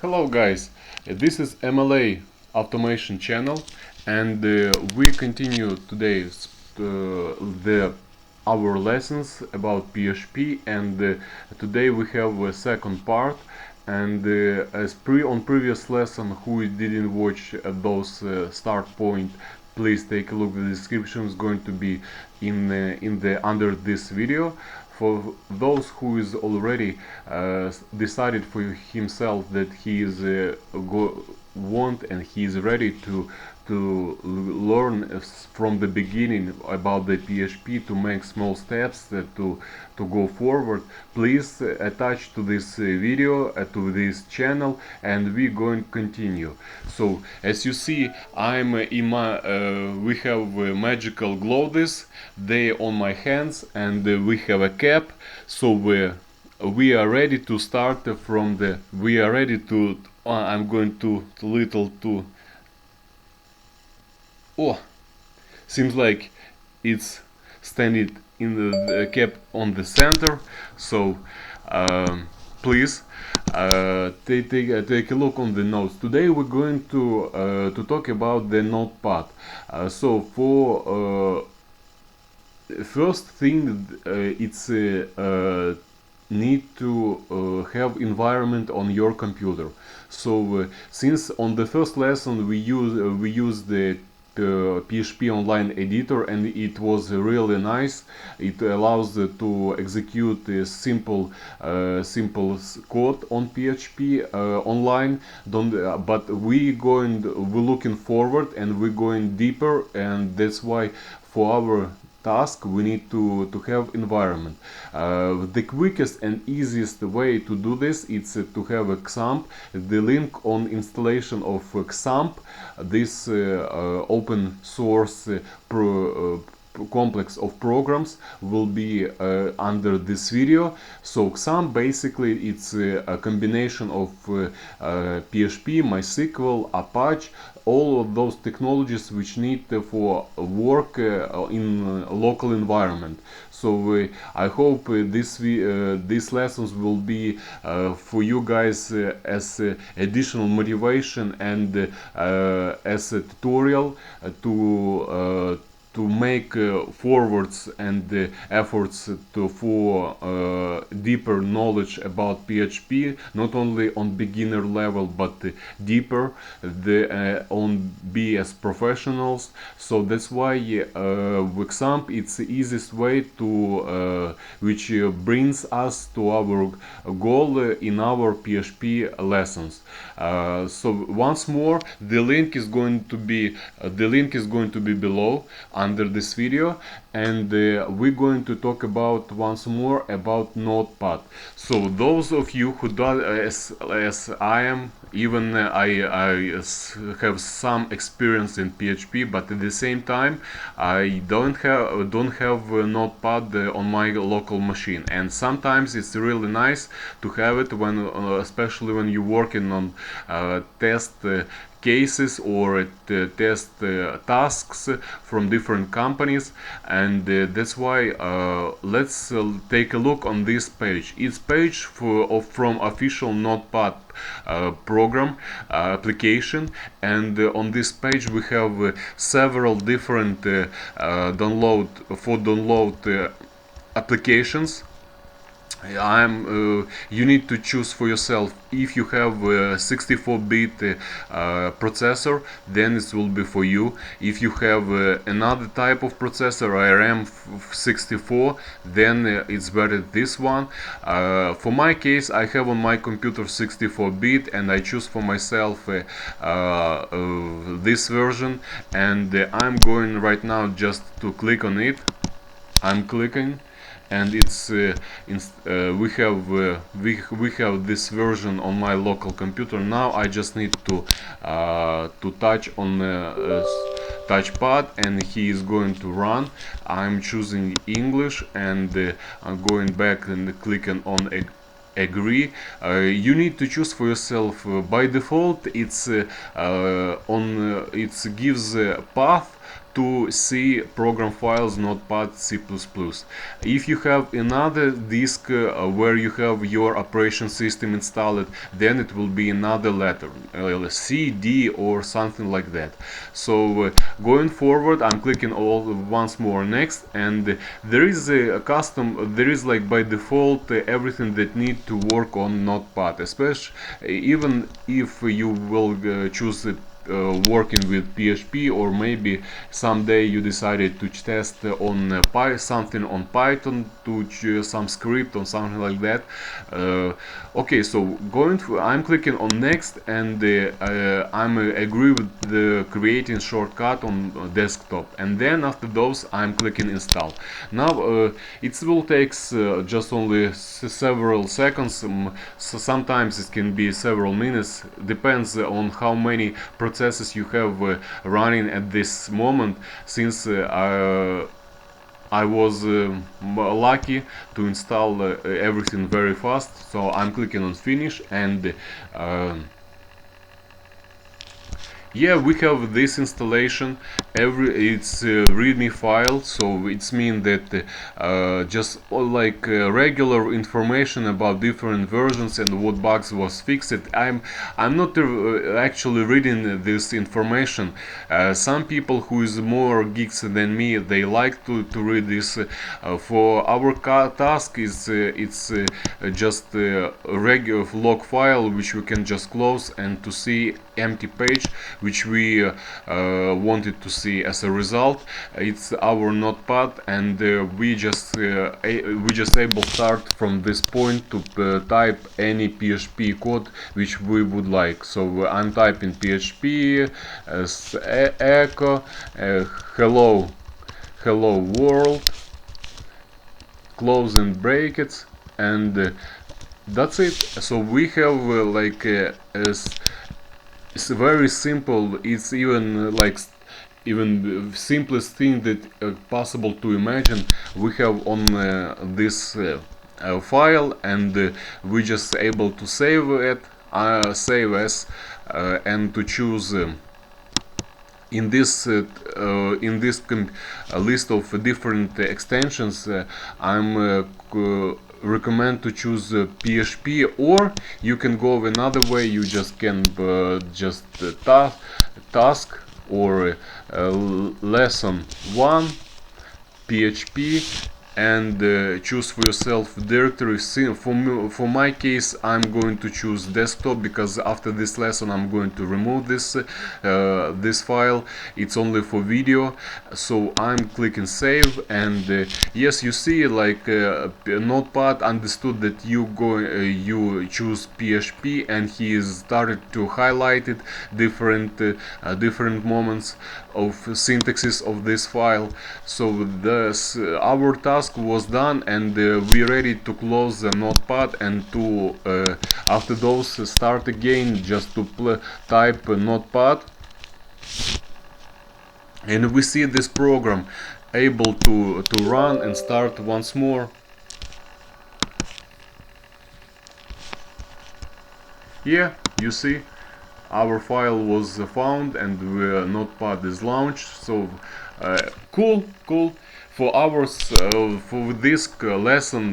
Hello guys, this is MLA Automation channel, and we continue today our lessons about PHP, and today we have a second part. And as on previous lesson, who didn't watch those start point, please take a look. The description is going to be in the under this video. For those who is already decided for himself that he is want and he is ready to learn from the beginning about the PHP, to make small steps to go forward, please attach to this video to this channel, and we're going to continue. So as you see, I'm in my we have magical gloves, they on my hands, and we have a cap. So we are ready to start from the we are ready to I'm going to little to oh, seems like it's standing in the cap on the center. So please take a look on the notes. Today we're going to talk about the Notepad. So for first thing, it's need to have environment on your computer. So since on the first lesson we use the PHP online editor, and it was really nice. It allows to execute a simple code on PHP online. But we're looking forward, and we're going deeper, and that's why for our task we need to have environment. The quickest and easiest way to do this is to have a XAMPP. The link on installation of XAMPP, this open source complex of programs, will be under this video. So XAMPP basically it's a combination of PHP, MySQL, Apache, all of those technologies which need for work in local environment. So I hope these lessons will be for you guys as additional motivation and as a tutorial to make forwards and efforts for deeper knowledge about PHP, not only on beginner level but deeper on be as professionals. So that's why with XAMPP it's the easiest way to which brings us to our goal in our PHP lessons. So once more, the link is going to be below under this video, and we're going to talk about once more about Notepad. So those of you who do as I am, even I have some experience in PHP, but at the same time I don't have Notepad on my local machine, and sometimes it's really nice to have it when especially when you're working on test cases or test tasks from different companies. And that's why let's take a look on this page. It's page from official Notepad program application, and on this page we have several different download applications. You need to choose for yourself. If you have a 64-bit processor, then it will be for you. If you have another type of processor, ARM64, then it's better this one. For my case, I have on my computer 64-bit, and I choose for myself this version, and I'm going right now just to click on it. I'm clicking, and it's we have this version on my local computer. Now I just need to touch on touchpad, and he is going to run. I'm choosing English, and I'm going back and clicking on agree. You need to choose for yourself. By default, it's it gives a path to see program files Notepad C++. If you have another disk where you have your operation system installed, then it will be another letter, C, D or something like that. So going forward, I'm clicking all once more next, and there is a custom, there is like by default everything that need to work on Notepad, especially even if you will choose working with PHP, or maybe someday you decided to test on something on Python, to some script or something like that. Okay, so I'm clicking on next, and I'm agree with the creating shortcut on desktop, and then after those I'm clicking install. Now it will take just only several seconds, so sometimes it can be several minutes, depends on how many processes you have running at this moment, since I was lucky to install everything very fast. So I'm clicking on finish, and yeah, we have this installation. It's a readme file, so it's mean that just like regular information about different versions and what bugs was fixed. I'm not actually reading this information. Some people who is more geeks than me, they like to read this. For our task is it's just a regular log file which we can just close, and to see empty page which we wanted to see. As a result, it's our Notepad, and we just able start from this point to type any PHP code which we would like. So I'm typing PHP as echo hello world, closing brackets, and that's it. So we have it's very simple. It's even even simplest thing that possible to imagine we have on this file, and we just able to save it, save as, and to choose in this list of different extensions. I'm recommend to choose PHP, or you can go another way. You just can task or lesson 1 PHP, and choose for yourself directory. For my case, I'm going to choose desktop, because after this lesson I'm going to remove this file. It's only for video. So I'm clicking save, and yes, you see, like Notepad understood that you choose PHP, and he started to highlight it different moments of syntaxes of this file. So our task was done, and we're ready to close the Notepad, and to after those start again, just to type Notepad, and we see this program able to run and start once more. Yeah, you see, our file was found, and Notepad is launched. So cool. For this lesson,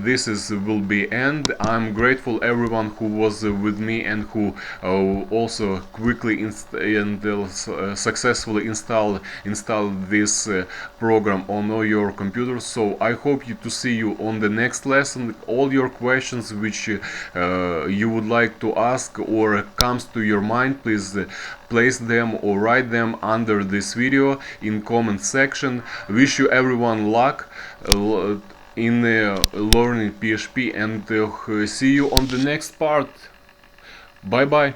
this will be end. I'm grateful everyone who was with me, and who also quickly successfully installed this program on all your computers. So I hope to see you on the next lesson. All your questions which you would like to ask or comes to your mind, please place them or write them under this video in comment section. Wish you everyone luck in learning PHP, and see you on the next part. Bye.